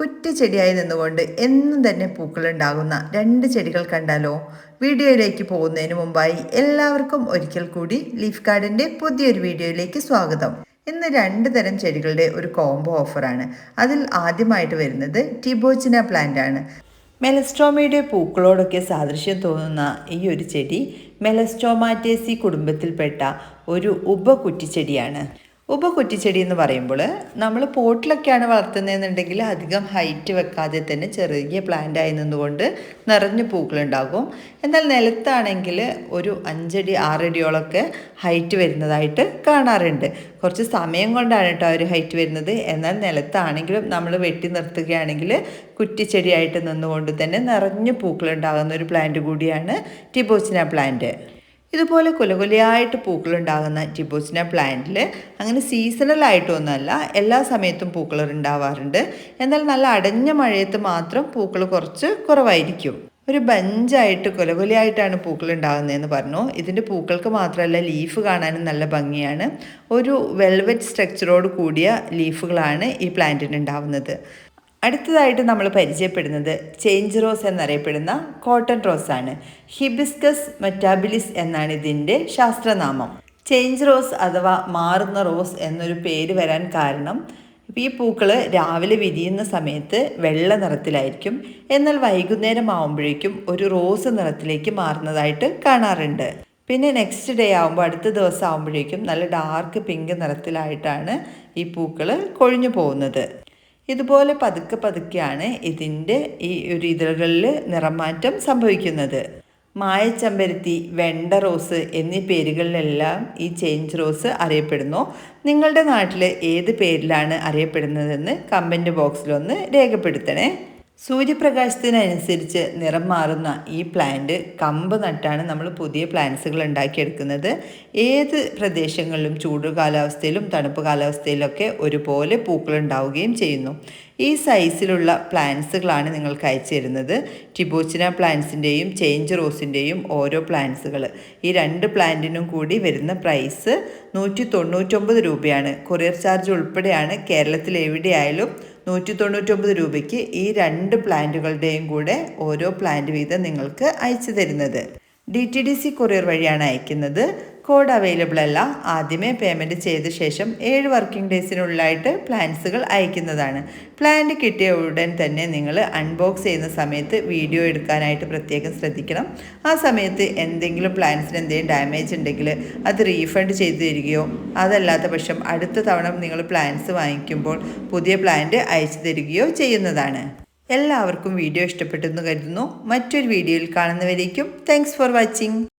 കുറ്റിച്ചെടിയായി നിന്നുകൊണ്ട് എന്നും തന്നെ പൂക്കളുണ്ടാകുന്ന രണ്ട് ചെടികൾ കണ്ടാലോ? വീഡിയോയിലേക്ക് പോകുന്നതിന് മുമ്പായി എല്ലാവർക്കും ഒരിക്കൽ കൂടി ലീഫ് ഗാർഡൻ്റെ പുതിയൊരു വീഡിയോയിലേക്ക് സ്വാഗതം. ഇന്ന് രണ്ട് തരം ചെടികളുടെ ഒരു കോംബോ ഓഫറാണ്. അതിൽ ആദ്യമായിട്ട് വരുന്നത് ടിബോച്ചിന പ്ലാന്റ് ആണ്. മെലസ്ട്രോമയുടെ പൂക്കളോടൊക്കെ സാദൃശ്യം തോന്നുന്ന ഈ ഒരു ചെടി മെലസ്ട്രോമാറ്റേസി കുടുംബത്തിൽപ്പെട്ട ഒരു ഉപകുറ്റിച്ചെടിയാണ്. ഉപകുറ്റിച്ചെടി എന്ന് പറയുമ്പോൾ നമ്മൾ പോട്ടിലൊക്കെയാണ് വളർത്തുന്നതെന്നുണ്ടെങ്കിൽ അധികം ഹൈറ്റ് വെക്കാതെ തന്നെ ചെറിയ പ്ലാന്റ് ആയി നിന്നുകൊണ്ട് നിറഞ്ഞു പൂക്കളുണ്ടാകും. എന്നാൽ നിലത്താണെങ്കിൽ ഒരു 5 അടി 6 അടിയോളമൊക്കെ ഹൈറ്റ് വരുന്നതായിട്ട് കാണാറുണ്ട്. കുറച്ച് സമയം കൊണ്ടാണ് കേട്ടോ ഒരു ഹൈറ്റ് വരുന്നത്. എന്നാൽ നിലത്താണെങ്കിലും നമ്മൾ വെട്ടി നിർത്തുകയാണെങ്കിൽ കുറ്റിച്ചെടിയായിട്ട് നിന്നുകൊണ്ട് തന്നെ നിറഞ്ഞു പൂക്കളുണ്ടാകുന്ന ഒരു പ്ലാന്റ് കൂടിയാണ് ടിബോച്ചിന പ്ലാന്റ്. ഇതുപോലെ കുലകുലയായിട്ട് പൂക്കളുണ്ടാകുന്ന ടിബോച്ചിന പ്ലാന്റിൽ അങ്ങനെ സീസണലായിട്ടൊന്നുമല്ല, എല്ലാ സമയത്തും പൂക്കൾ ഉണ്ടാവാറുണ്ട്. എന്നാൽ നല്ല അടഞ്ഞ മഴയത്ത് മാത്രം പൂക്കൾ കുറച്ച് കുറവായിരിക്കും. ഒരു ബഞ്ചായിട്ട് കുലകുലയായിട്ടാണ് പൂക്കൾ ഉണ്ടാകുന്നതെന്ന് പറഞ്ഞു. ഇതിൻ്റെ പൂക്കൾക്ക് മാത്രമല്ല ലീഫ് കാണാനും നല്ല ഭംഗിയാണ്. ഒരു വെൽവെറ്റ് സ്ട്രക്ചറോട് കൂടിയ ലീഫുകളാണ് ഈ പ്ലാന്റിന് ഉണ്ടാവുന്നത്. അടുത്തതായിട്ട് നമ്മൾ പരിചയപ്പെടുന്നത് ചേഞ്ച് റോസ് എന്നറിയപ്പെടുന്ന കോട്ടൺ റോസ് ആണ്. ഹിബിസ്കസ് മെറ്റാബിലിസ് എന്നാണ് ഇതിൻ്റെ ശാസ്ത്രനാമം. ചേഞ്ച് റോസ് അഥവാ മാറുന്ന റോസ് എന്നൊരു പേര് വരാൻ കാരണം ഈ പൂക്കൾ രാവിലെ വിരിയുന്ന സമയത്ത് വെള്ള നിറത്തിലായിരിക്കും. എന്നാൽ വൈകുന്നേരം ആകുമ്പോഴേക്കും ഒരു റോസ് നിറത്തിലേക്ക് മാറുന്നതായിട്ട് കാണാറുണ്ട്. പിന്നെ നെക്സ്റ്റ് ഡേ ആകുമ്പോൾ അടുത്ത ദിവസം ആകുമ്പോഴേക്കും നല്ല ഡാർക്ക് പിങ്ക് നിറത്തിലായിട്ടാണ് ഈ പൂക്കൾ കൊഴിഞ്ഞു പോകുന്നത്. ഇതുപോലെ പതുക്കെ പതുക്കെയാണ് ഇതിൻ്റെ ഈ ഒരു ഇതളുകളിൽ നിറമാറ്റം സംഭവിക്കുന്നത്. മായച്ചമ്പരത്തി, വെണ്ട റോസ് എന്നീ പേരുകളിലെല്ലാം ഈ ചേഞ്ച് റോസ് അറിയപ്പെടുന്നു. നിങ്ങളുടെ നാട്ടിൽ ഏത് പേരിലാണ് അറിയപ്പെടുന്നതെന്ന് കമൻറ്റ് ബോക്സിലൊന്ന് രേഖപ്പെടുത്തണേ. സൂര്യപ്രകാശത്തിനനുസരിച്ച് നിറം മാറുന്ന ഈ പ്ലാന്റ് കമ്പ് നട്ടാണ് നമ്മൾ പുതിയ പ്ലാന്റ്സുകൾ ഉണ്ടാക്കിയെടുക്കുന്നത്. ഏത് പ്രദേശങ്ങളിലും ചൂട് കാലാവസ്ഥയിലും തണുപ്പ് കാലാവസ്ഥയിലൊക്കെ ഒരുപോലെ പൂക്കൾ ഉണ്ടാവുകയും ചെയ്യുന്നു. ഈ സൈസിലുള്ള പ്ലാന്റ്സുകളാണ് നിങ്ങൾക്ക് അയച്ചു തരുന്നത്. ടിബോച്ചിന പ്ലാന്റ്സിൻ്റെയും ചേഞ്ച് റോസിൻ്റെയും ഓരോ പ്ലാന്റ്സുകൾ. ഈ രണ്ട് പ്ലാന്റിനും കൂടി വരുന്ന പ്രൈസ് 199 രൂപയാണ്. കൊറിയർ ചാർജ് ഉൾപ്പെടെയാണ് കേരളത്തിൽ എവിടെയായാലും 199 രൂപയ്ക്ക് ഈ രണ്ട് പ്ലാന്റുകളുടെയും കൂടെ ഓരോ പ്ലാന്റ് വീതം നിങ്ങൾക്ക് അയച്ചു തരുന്നത്. DTDC കൊറിയർ വഴിയാണ് അയക്കുന്നത്. കോഡ് അവൈലബിൾ അല്ല. ആദ്യമേ പേയ്മെൻറ്റ് ചെയ്ത ശേഷം 7 വർക്കിംഗ് ഡേയ്സിനുള്ളിലായിട്ട് പ്ലാന്റ്സുകൾ അയക്കുന്നതാണ്. പ്ലാന്റ് കിട്ടിയ ഉടൻ തന്നെ നിങ്ങൾ അൺബോക്സ് ചെയ്യുന്ന സമയത്ത് വീഡിയോ എടുക്കാനായിട്ട് പ്രത്യേകം ശ്രദ്ധിക്കണം. ആ സമയത്ത് എന്തെങ്കിലും പ്ലാന്റ്സിന് എന്തെങ്കിലും ഡാമേജ് ഉണ്ടെങ്കിൽ അത് റീഫണ്ട് ചെയ്തു തരികയോ അതല്ലാത്ത പക്ഷം അടുത്ത തവണ നിങ്ങൾ പ്ലാന്റ്സ് വാങ്ങിക്കുമ്പോൾ പുതിയ പ്ലാന്റ് അയച്ചു തരികയോ ചെയ്യുന്നതാണ്. എല്ലാവർക്കും വീഡിയോ ഇഷ്ടപ്പെട്ടെന്ന് കരുതുന്നു. മറ്റൊരു വീഡിയോയിൽ കാണുന്നവരേക്കും താങ്ക്സ് ഫോർ വാച്ചിങ്.